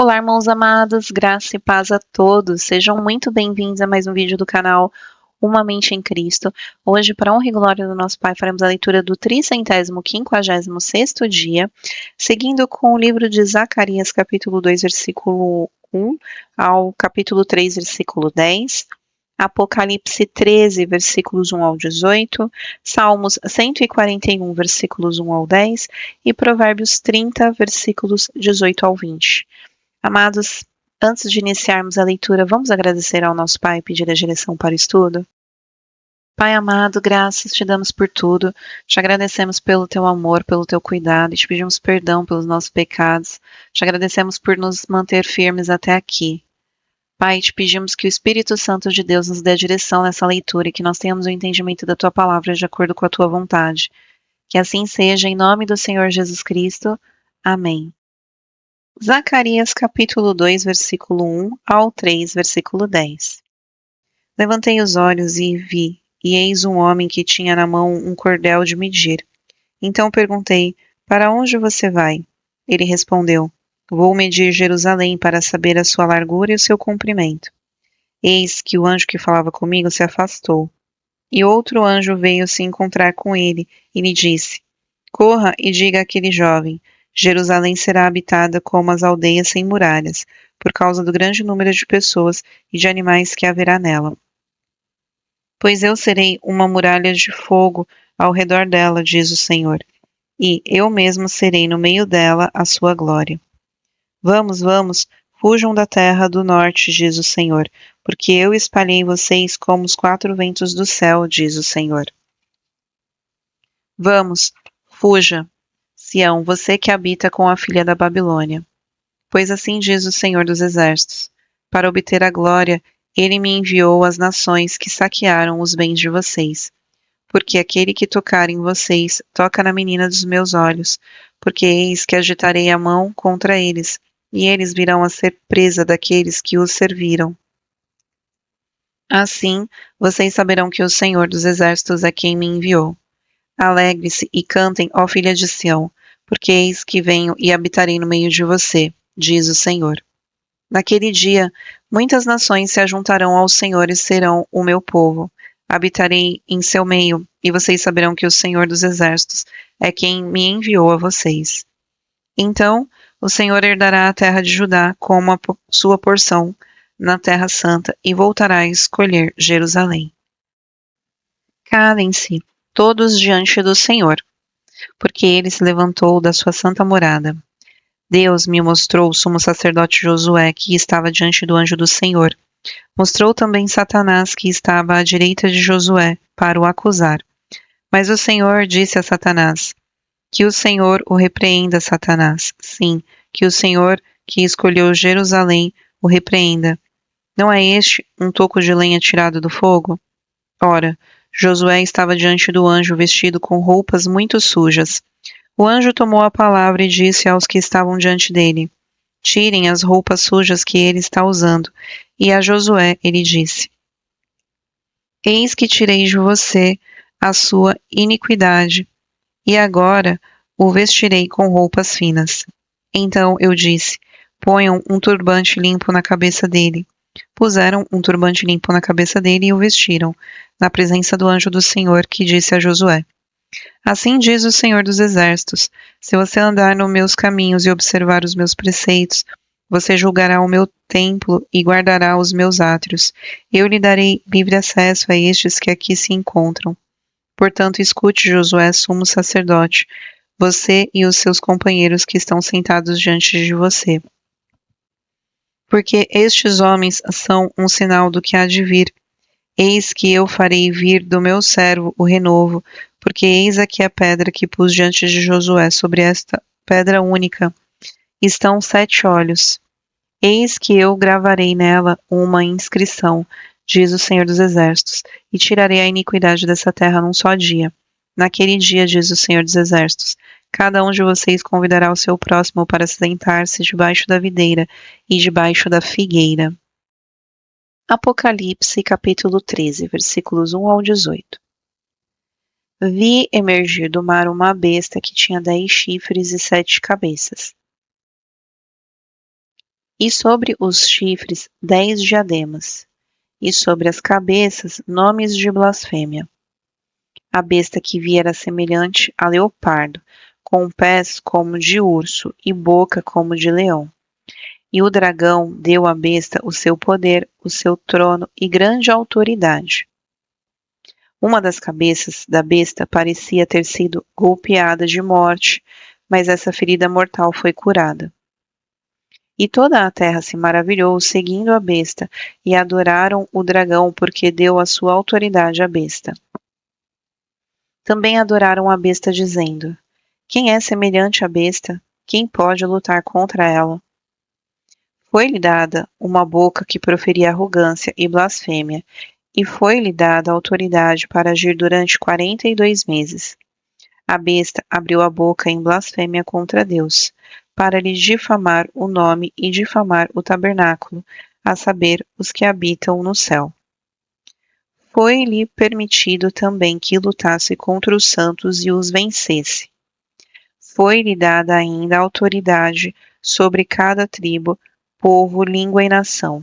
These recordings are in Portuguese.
Olá, irmãos amados, graça e paz a todos. Sejam muito bem-vindos a mais um vídeo do canal Uma Mente em Cristo. Hoje, para a honra e glória do nosso Pai, faremos a leitura do 356º dia, seguindo com o livro de Zacarias, capítulo 2, versículo 1 ao capítulo 3, versículo 10. Apocalipse 13, versículos 1 ao 18, Salmos 141, versículos 1 ao 10 e Provérbios 30, versículos 18 ao 20. Amados, antes de iniciarmos a leitura, vamos agradecer ao nosso Pai e pedir a direção para o estudo? Pai amado, graças te damos por tudo, te agradecemos pelo teu amor, pelo teu cuidado e te pedimos perdão pelos nossos pecados, te agradecemos por nos manter firmes até aqui. Pai, te pedimos que o Espírito Santo de Deus nos dê a direção nessa leitura e que nós tenhamos o entendimento da tua palavra de acordo com a tua vontade. Que assim seja, em nome do Senhor Jesus Cristo. Amém. Zacarias capítulo 2, versículo 1 ao 3, versículo 10. Levantei os olhos e vi, e eis um homem que tinha na mão um cordel de medir. Então perguntei, para onde você vai? Ele respondeu, vou medir Jerusalém para saber a sua largura e o seu comprimento. Eis que o anjo que falava comigo se afastou. E outro anjo veio se encontrar com ele e lhe disse, corra e diga àquele jovem, Jerusalém será habitada como as aldeias sem muralhas, por causa do grande número de pessoas e de animais que haverá nela. Pois eu serei uma muralha de fogo ao redor dela, diz o Senhor, e eu mesmo serei no meio dela a sua glória. Vamos, vamos, fujam da terra do norte, diz o Senhor, porque eu espalhei vocês como os quatro ventos do céu, diz o Senhor. Vamos, fuja, Sião, você que habita com a filha da Babilônia. Pois assim diz o Senhor dos Exércitos: para obter a glória, ele me enviou às nações que saquearam os bens de vocês. Porque aquele que tocar em vocês toca na menina dos meus olhos, porque eis que agitarei a mão contra eles, e eles virão a ser presa daqueles que os serviram. Assim, vocês saberão que o Senhor dos Exércitos é quem me enviou. Alegre-se e cantem, ó filha de Sião, porque eis que venho e habitarei no meio de você, diz o Senhor. Naquele dia, muitas nações se ajuntarão ao Senhor e serão o meu povo. Habitarei em seu meio, e vocês saberão que o Senhor dos Exércitos é quem me enviou a vocês. Então, o Senhor herdará a terra de Judá como a sua porção na terra santa e voltará a escolher Jerusalém. Calem-se todos diante do Senhor, porque ele se levantou da sua santa morada. Deus me mostrou o sumo sacerdote Josué, que estava diante do anjo do Senhor. Mostrou também Satanás, que estava à direita de Josué, para o acusar. Mas o Senhor disse a Satanás, que o Senhor o repreenda, Satanás. Sim, que o Senhor, que escolheu Jerusalém, o repreenda. Não é este um toco de lenha tirado do fogo? Ora, Josué estava diante do anjo vestido com roupas muito sujas. O anjo tomou a palavra e disse aos que estavam diante dele, tirem as roupas sujas que ele está usando. E a Josué ele disse, eis que tirei de você a sua iniquidade, e agora o vestirei com roupas finas. Então eu disse, ponham um turbante limpo na cabeça dele. Puseram um turbante limpo na cabeça dele e o vestiram, na presença do anjo do Senhor, que disse a Josué, assim diz o Senhor dos Exércitos, se você andar nos meus caminhos e observar os meus preceitos, você julgará o meu templo e guardará os meus átrios. Eu lhe darei livre acesso a estes que aqui se encontram. Portanto, escute, Josué, sumo sacerdote, você e os seus companheiros que estão sentados diante de você. Porque estes homens são um sinal do que há de vir. Eis que eu farei vir do meu servo o renovo, porque eis aqui a pedra que pus diante de Josué, sobre esta pedra única estão 7 olhos. Eis que eu gravarei nela uma inscrição, diz o Senhor dos Exércitos, e tirarei a iniquidade dessa terra num só dia. Naquele dia, diz o Senhor dos Exércitos, cada um de vocês convidará o seu próximo para sentar-se debaixo da videira e debaixo da figueira. Apocalipse, capítulo 13, versículos 1 ao 18. Vi emergir do mar uma besta que tinha 10 chifres e 7 cabeças. E sobre os chifres 10 diademas, e sobre as cabeças nomes de blasfêmia. A besta que vi era semelhante a leopardo, com pés como de urso e boca como de leão. E o dragão deu à besta o seu poder, o seu trono e grande autoridade. Uma das cabeças da besta parecia ter sido golpeada de morte, mas essa ferida mortal foi curada. E toda a terra se maravilhou, seguindo a besta, e adoraram o dragão, porque deu a sua autoridade à besta. Também adoraram a besta, dizendo: Quem é semelhante à besta? Quem pode lutar contra ela? Foi-lhe dada uma boca que proferia arrogância e blasfêmia, e foi-lhe dada autoridade para agir durante 42 meses. A besta abriu a boca em blasfêmia contra Deus, para lhe difamar o nome e difamar o tabernáculo, a saber, os que habitam no céu. Foi-lhe permitido também que lutasse contra os santos e os vencesse. Foi-lhe dada ainda autoridade sobre cada tribo, povo, língua e nação.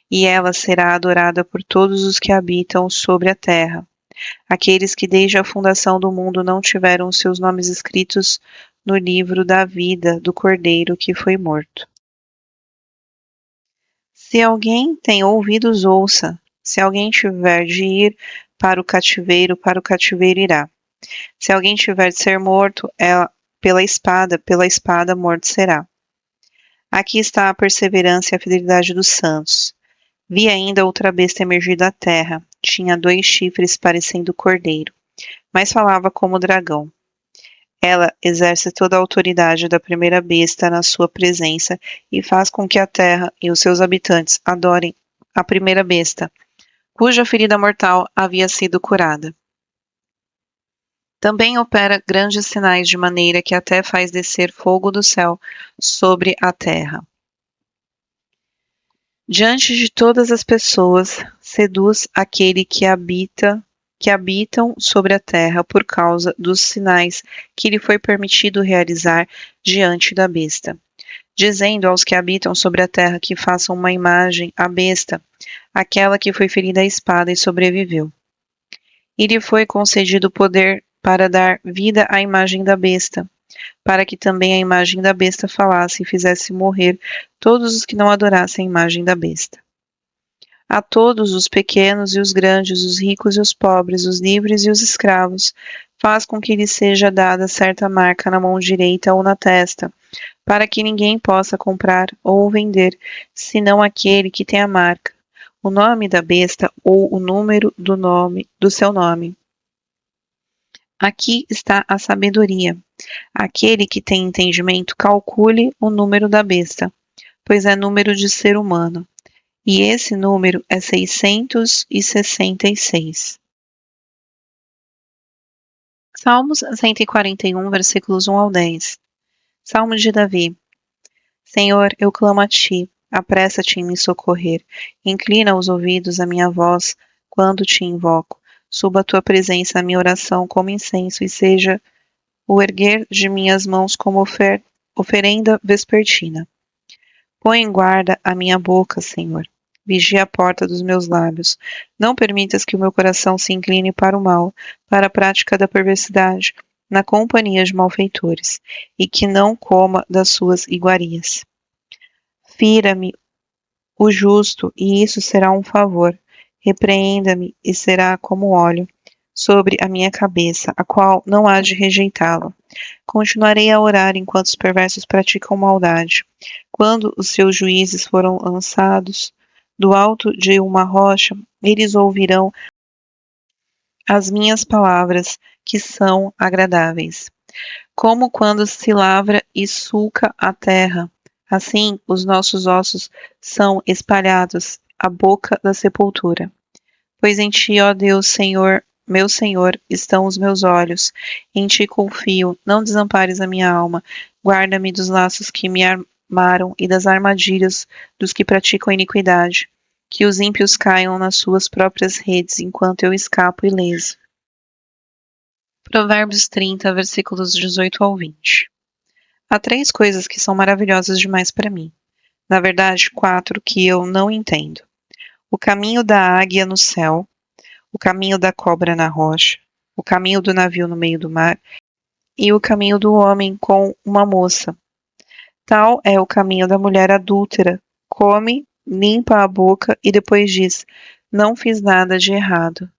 E ela será adorada por todos os que habitam sobre a terra, aqueles que desde a fundação do mundo não tiveram seus nomes escritos no livro da vida do Cordeiro que foi morto. Se alguém tem ouvidos, ouça. Se alguém tiver de ir para o cativeiro irá. Se alguém tiver de ser morto, pela espada morto será. Aqui está a perseverança e a fidelidade dos santos. Vi ainda outra besta emergir da terra. Tinha 2 chifres parecendo cordeiro, mas falava como dragão. Ela exerce toda a autoridade da primeira besta na sua presença e faz com que a terra e os seus habitantes adorem a primeira besta, cuja ferida mortal havia sido curada. Também opera grandes sinais de maneira que até faz descer fogo do céu sobre a terra. Diante de todas as pessoas, seduz aquele que habitam sobre a terra por causa dos sinais que lhe foi permitido realizar diante da besta, dizendo aos que habitam sobre a terra que façam uma imagem à besta, aquela que foi ferida à espada e sobreviveu. E lhe foi concedido poder para dar vida à imagem da besta, para que também a imagem da besta falasse e fizesse morrer todos os que não adorassem a imagem da besta. A todos, os pequenos e os grandes, os ricos e os pobres, os livres e os escravos, faz com que lhe seja dada certa marca na mão direita ou na testa, para que ninguém possa comprar ou vender, senão aquele que tem a marca, o nome da besta ou o número do seu nome. Aqui está a sabedoria. Aquele que tem entendimento, calcule o número da besta, pois é número de ser humano, e esse número é 666. Salmos 141, versículos 1 ao 10. Salmo de Davi. Senhor, eu clamo a ti, apressa-te em me socorrer, inclina os ouvidos à minha voz quando te invoco. Suba a tua presença a minha oração como incenso e seja o erguer de minhas mãos como oferenda vespertina. Põe em guarda a minha boca, Senhor. Vigia a porta dos meus lábios. Não permitas que o meu coração se incline para o mal, para a prática da perversidade, na companhia de malfeitores, e que não coma das suas iguarias. Fira-me o justo, e isso será um favor. Repreenda-me, e será como óleo sobre a minha cabeça, a qual não há de rejeitá-lo. Continuarei a orar enquanto os perversos praticam maldade. Quando os seus juízes foram lançados do alto de uma rocha, eles ouvirão as minhas palavras, que são agradáveis. Como quando se lavra e sulca a terra, assim os nossos ossos são espalhados à boca da sepultura. Pois em ti, ó Deus, Senhor, meu Senhor, estão os meus olhos. Em ti confio, não desampares a minha alma. Guarda-me dos laços que me armaram e das armadilhas dos que praticam iniquidade. Que os ímpios caiam nas suas próprias redes, enquanto eu escapo ileso. Provérbios 30, versículos 18 ao 20. Há 3 coisas que são maravilhosas demais para mim. Na verdade, 4 que eu não entendo. O caminho da águia no céu, o caminho da cobra na rocha, o caminho do navio no meio do mar e o caminho do homem com uma moça. Tal é o caminho da mulher adúltera. Come, limpa a boca e depois diz: Não fiz nada de errado.